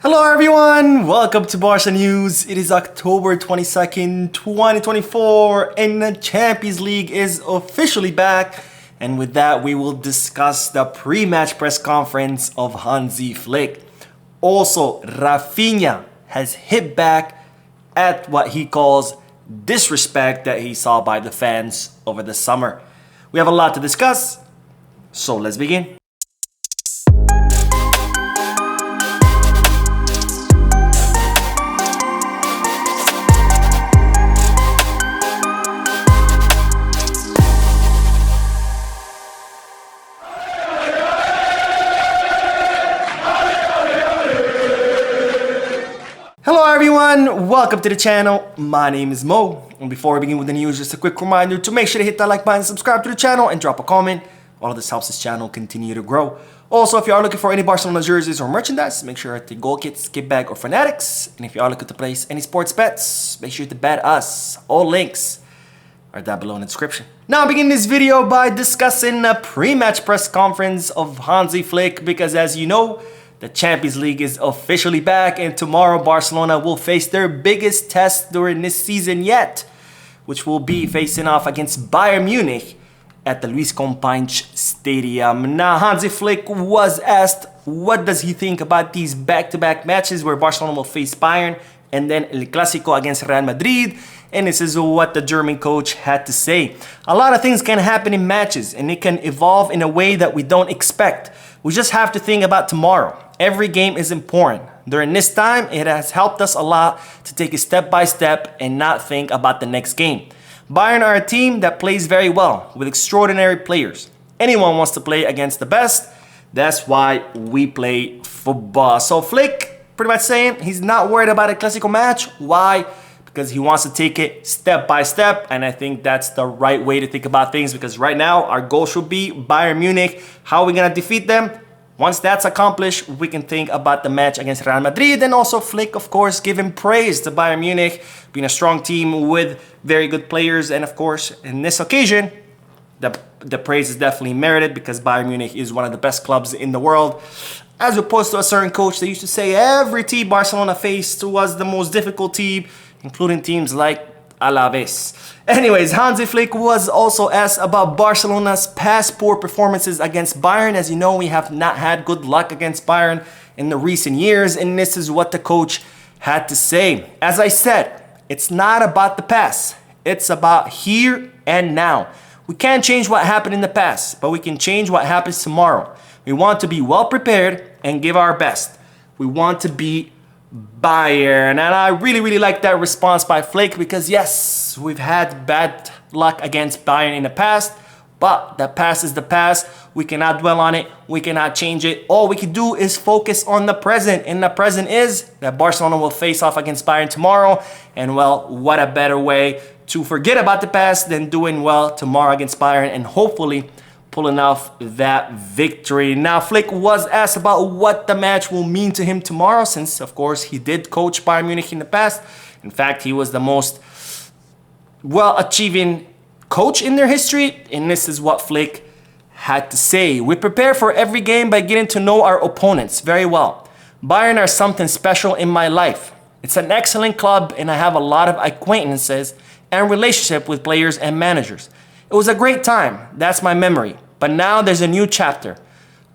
Hello everyone, welcome to Barca News. It is October 22nd, 2024 and the Champions League is officially back. And with that, we will discuss the pre-match press conference of Hansi Flick. Also, Raphinha has hit back at what he calls disrespect that he saw by the fans over the summer. We have a lot to discuss, so let's begin. Hello everyone, welcome to the channel. My name is Mo, and before we begin with the news, just a quick reminder to make sure to hit that like button, subscribe to the channel, and drop a comment. All of this helps this channel continue to grow. Also, if you are looking for any Barcelona jerseys or merchandise, make sure to goal kit, skip bag, or fanatics. And if you are looking to place any sports bets, make sure to bet us. All links are down below in the description. Now, I'll begin this video by discussing a pre-match press conference of Hansi Flick, because as you know, the Champions League is officially back, and tomorrow Barcelona will face their biggest test during this season yet, which will be facing off against Bayern Munich at the Luis Companys Stadium. Now, Hansi Flick was asked what does he think about these back-to-back matches where Barcelona will face Bayern and then El Clásico against Real Madrid, and this is what the German coach had to say. A lot of things can happen in matches, and it can evolve in a way that we don't expect. We just have to think about tomorrow. Every game is important. During this time, it has helped us a lot to take it step by step and not think about the next game. Bayern are a team that plays very well with extraordinary players. Anyone wants to play against the best. That's why we play football. So Flick pretty much saying he's not worried about a Clásico match. Why? Because he wants to take it step by step, and I think that's the right way to think about things, because right now our goal should be Bayern Munich. How are we going to defeat them? Once that's accomplished, we can think about the match against Real Madrid, and also Flick, of course, giving praise to Bayern Munich, being a strong team with very good players, and of course, in this occasion, the praise is definitely merited because Bayern Munich is one of the best clubs in the world. As opposed to a certain coach that used to say every team Barcelona faced was the most difficult team, including teams like Alaves. Anyways, Hansi Flick was also asked about Barcelona's past poor performances against Bayern. As you know, we have not had good luck against Bayern in the recent years, and this is what the coach had to say. As I said, it's not about the past. It's about here and now. We can't change what happened in the past, but we can change what happens tomorrow. We want to be well prepared and give our best. We want to be Bayern, and I really like that response by Flick, because yes, we've had bad luck against Bayern in the past, but the past is the past. We cannot dwell on it. We cannot change it. All we can do is focus on the present, and the present is that Barcelona will face off against Bayern tomorrow, and well, what a better way to forget about the past than doing well tomorrow against Bayern and hopefully pulling off that victory. Now, Flick was asked about what the match will mean to him tomorrow, since, of course, he did coach Bayern Munich in the past. In fact, he was the most well-achieving coach in their history, and this is what Flick had to say. We prepare for every game by getting to know our opponents very well. Bayern are something special in my life. It's an excellent club, and I have a lot of acquaintances and relationship with players and managers. It was a great time, that's my memory. But now there's a new chapter.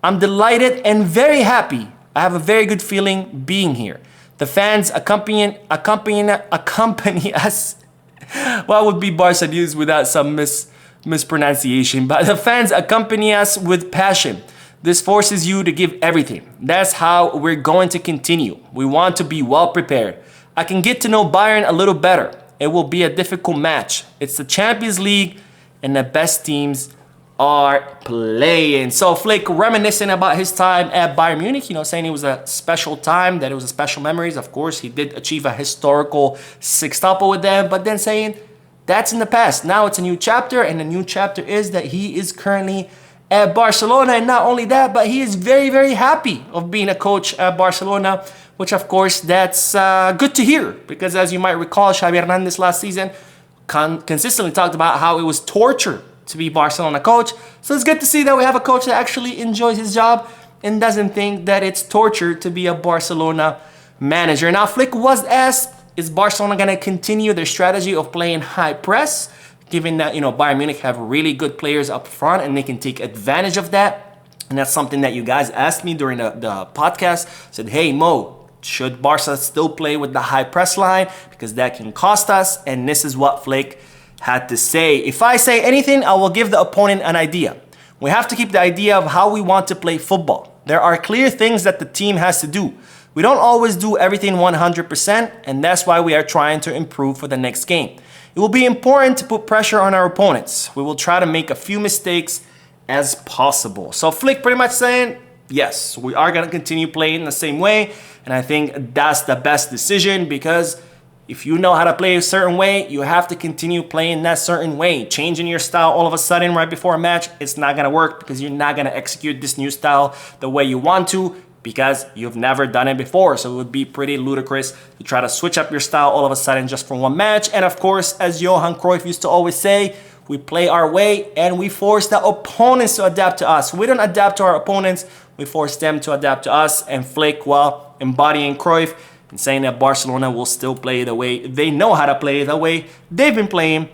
I'm delighted and very happy. I have a very good feeling being here. The fans accompany us. What would be Barca News without some mispronunciation? But the fans accompany us with passion. This forces you to give everything. That's how we're going to continue. We want to be well prepared. I can get to know Bayern a little better. It will be a difficult match. It's the Champions League, and the best teams are playing. So Flick reminiscing about his time at Bayern Munich, saying it was a special time, that it was a special memories. Of course, he did achieve a historical sextuple with them, but then saying that's in the past. Now it's a new chapter, and the new chapter is that he is currently at Barcelona, and not only that, but he is very happy of being a coach at Barcelona, which of course that's good to hear, because as you might recall, Xavi Hernandez last season consistently talked about how it was torture to be Barcelona coach. So it's good to see that we have a coach that actually enjoys his job and doesn't think that it's torture to be a Barcelona manager. Now, Flick was asked, is Barcelona going to continue their strategy of playing high press, given that, Bayern Munich have really good players up front and they can take advantage of that? And that's something that you guys asked me during the podcast. Said, hey, Mo, should Barca still play with the high press line? Because that can cost us. And this is what Flick had to say. If I say anything, I will give the opponent an idea. We have to keep the idea of how we want to play football. There are clear things that the team has to do. We don't always do everything 100%, and that's why we are trying to improve for the next game. It will be important to put pressure on our opponents. We will try to make a few mistakes as possible. So Flick pretty much saying, yes, we are going to continue playing the same way, and I think that's the best decision, because if you know how to play a certain way, you have to continue playing that certain way. Changing your style all of a sudden right before a match, it's not going to work, because you're not going to execute this new style the way you want to, because you've never done it before. So it would be pretty ludicrous to try to switch up your style all of a sudden just for one match. And of course, as Johan Cruyff used to always say, we play our way and we force the opponents to adapt to us. We don't adapt to our opponents, we force them to adapt to us. And Flick, well, embodying Cruyff and saying that Barcelona will still play the way they know how to play, the way they've been playing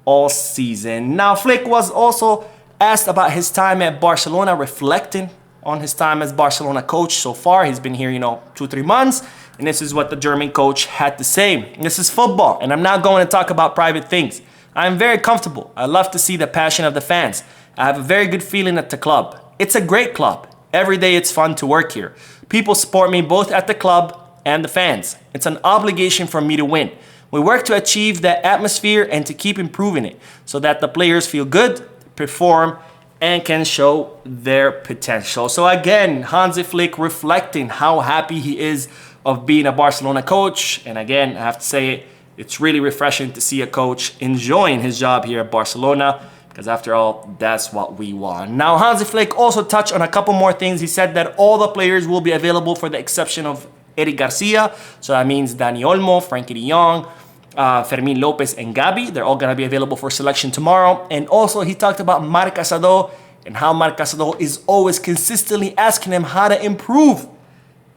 all season. Now, Flick was also asked about his time at Barcelona, reflecting on his time as Barcelona coach so far. He's been here, 2-3 months, and this is what the German coach had to say. This is football, and I'm not going to talk about private things. I'm very comfortable. I love to see the passion of the fans. I have a very good feeling at the club. It's a great club. Every day it's fun to work here. People support me both at the club and the fans. It's an obligation for me to win. We work to achieve that atmosphere and to keep improving it so that the players feel good, perform, and can show their potential. So again, Hansi Flick reflecting how happy he is of being a Barcelona coach. And again, I have to say, it's really refreshing to see a coach enjoying his job here at Barcelona, because after all, that's what we want. Now, Hansi Flick also touched on a couple more things. He said that all the players will be available for the exception of Eric Garcia. So that means Dani Olmo, Frankie de Jong, Fermin Lopez, and Gabi. They're all going to be available for selection tomorrow. And also, he talked about Marc Casado and how Marc Casado is always consistently asking him how to improve.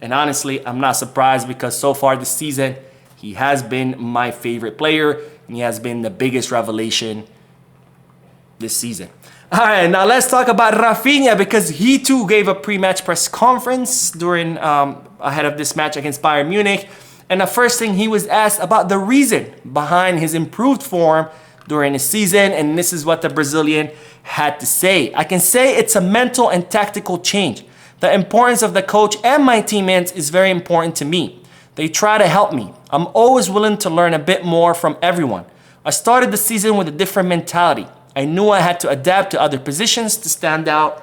And honestly, I'm not surprised, because so far this season, he has been my favorite player, and he has been the biggest revelation this season. All right, now let's talk about Raphinha, because he too gave a pre-match press conference during ahead of this match against Bayern Munich. And the first thing he was asked about the reason behind his improved form during the season, and this is what the Brazilian had to say. I can say it's a mental and tactical change. The importance of the coach and my teammates is very important to me. They try to help me. I'm always willing to learn a bit more from everyone. I started the season with a different mentality. I knew I had to adapt to other positions to stand out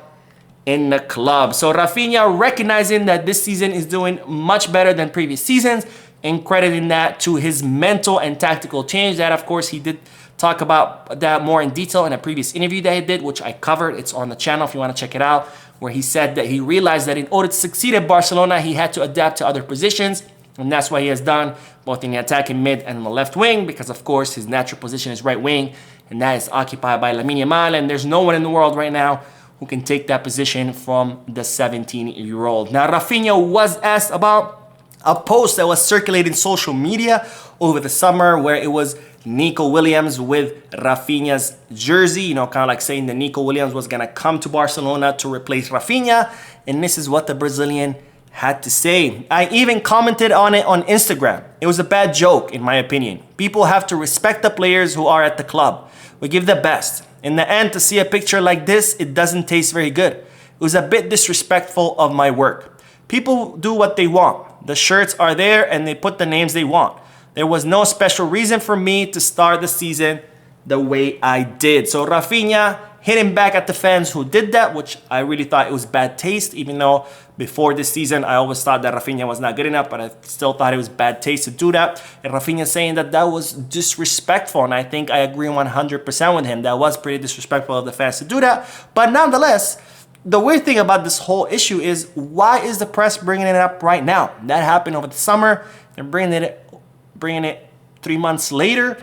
in the club. So Raphinha recognizing that this season is doing much better than previous seasons, and crediting that to his mental and tactical change. That, of course, he did talk about that more in detail in a previous interview that he did, which I covered. It's on the channel if you want to check it out, where he said that he realized that in order to succeed at Barcelona, he had to adapt to other positions. And that's what he has done, both in the attacking mid and the left wing, because, of course, his natural position is right wing, and that is occupied by Lamine Yamal, and there's no one in the world right now who can take that position from the 17-year-old. Now, Raphinha was asked about a post that was circulating social media over the summer, where it was Nico Williams with Raphinha's jersey, kind of like saying that Nico Williams was going to come to Barcelona to replace Raphinha. And this is what the Brazilian had to say. I even commented on it on Instagram. It was a bad joke, in my opinion. People have to respect the players who are at the club. We give the best. In the end, to see a picture like this, it doesn't taste very good. It was a bit disrespectful of my work. People do what they want. The shirts are there and they put the names they want. There was no special reason for me to start the season the way I did. So Raphinha hitting back at the fans who did that, which I really thought it was bad taste, even though before this season I always thought that Raphinha was not good enough, but I still thought it was bad taste to do that. And Raphinha saying that that was disrespectful, and I think I agree 100% with him. That was pretty disrespectful of the fans to do that. But nonetheless, the weird thing about this whole issue is, why is the press bringing it up right now? That happened over the summer. They're bringing it 3 months later.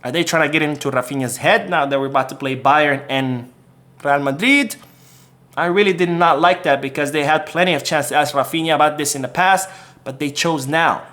Are they trying to get into Raphinha's head now that we're about to play Bayern and Real Madrid? I really did not like that, because they had plenty of chance to ask Raphinha about this in the past, but they chose now.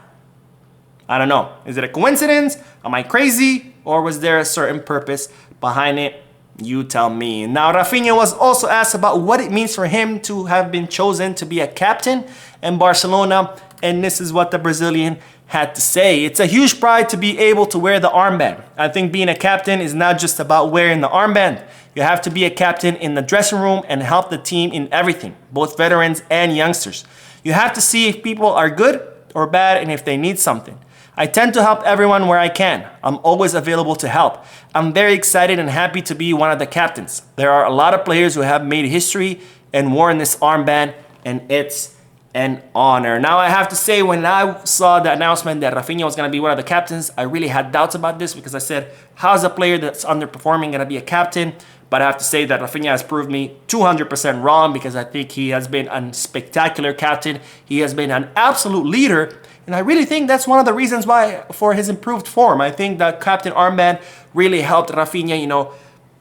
I don't know. Is it a coincidence? Am I crazy? Or was there a certain purpose behind it? You tell me. Now, Raphinha was also asked about what it means for him to have been chosen to be a captain in Barcelona, and this is what the Brazilian had to say. It's a huge pride to be able to wear the armband. I think being a captain is not just about wearing the armband. You have to be a captain in the dressing room and help the team in everything, both veterans and youngsters. You have to see if people are good or bad and if they need something. I tend to help everyone where I can. I'm always available to help. I'm very excited and happy to be one of the captains. There are a lot of players who have made history and worn this armband, and it's an honor. Now, I have to say, when I saw the announcement that Raphinha was going to be one of the captains, I really had doubts about this because I said, how's a player that's underperforming going to be a captain? But I have to say that Raphinha has proved me 200% wrong, because I think he has been a spectacular captain. He has been an absolute leader. And I really think that's one of the reasons why for his improved form. I think that captain armband really helped Raphinha, you know,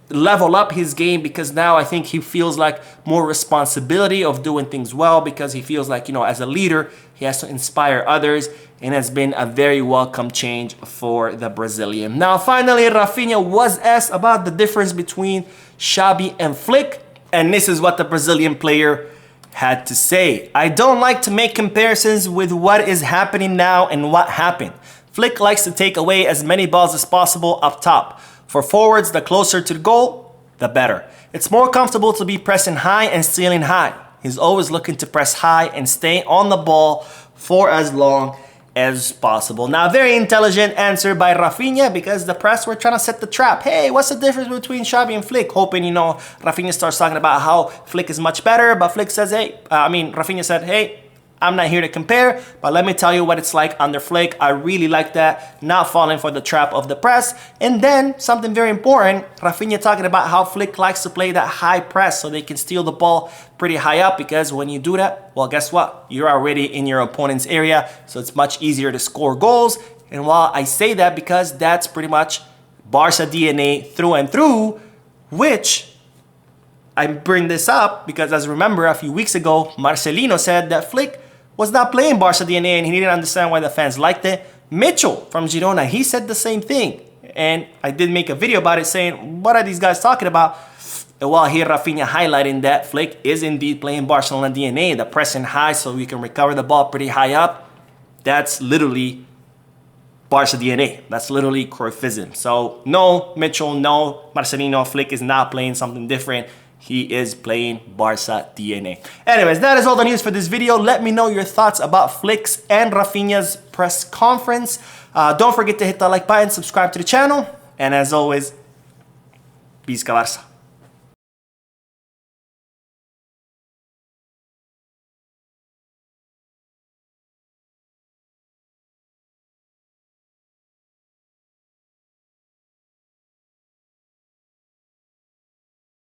level up his game, because now I think he feels like more responsibility of doing things well, because he feels like, you know, as a leader, he has to inspire others, and has been a very welcome change for the Brazilian. Now, finally, Raphinha was asked about the difference between Xabi and Flick, and this is what the Brazilian player had to say. I don't like to make comparisons with what is happening now and what happened. Flick likes to take away as many balls as possible up top. For forwards, the closer to the goal, the better. It's more comfortable to be pressing high and stealing high. He's always looking to press high and stay on the ball for as long as possible. Now, very intelligent answer by Raphinha, because the press were trying to set the trap. Hey, what's the difference between Xabi and Flick? Hoping, you know, Raphinha starts talking about how Flick is much better, but Flick says, hey, Raphinha said, hey, I'm not here to compare, but let me tell you what it's like under Flick. I really like that, not falling for the trap of the press. And then, something very important, Raphinha talking about how Flick likes to play that high press so they can steal the ball pretty high up, because when you do that, well, guess what? You're already in your opponent's area, so it's much easier to score goals. And while I say that, because that's pretty much Barca DNA through and through, which I bring this up because, as remember, a few weeks ago, Marcelino said that Flick was not playing Barca DNA and he didn't understand why the fans liked it. Mitchell from Girona, he said the same thing. And I did make a video about it saying, what are these guys talking about? And while here, Raphinha highlighting that Flick is indeed playing Barcelona DNA, the pressing high so we can recover the ball pretty high up. That's literally Barca DNA. That's literally Cruyffism. So no, Mitchell, no, Marcelino, Flick is not playing something different. He is playing Barca DNA. Anyways, that is all the news for this video. Let me know your thoughts about Flick's and Raphinha's press conference. Don't forget to hit the like button, subscribe to the channel, and as always, Visca Barça.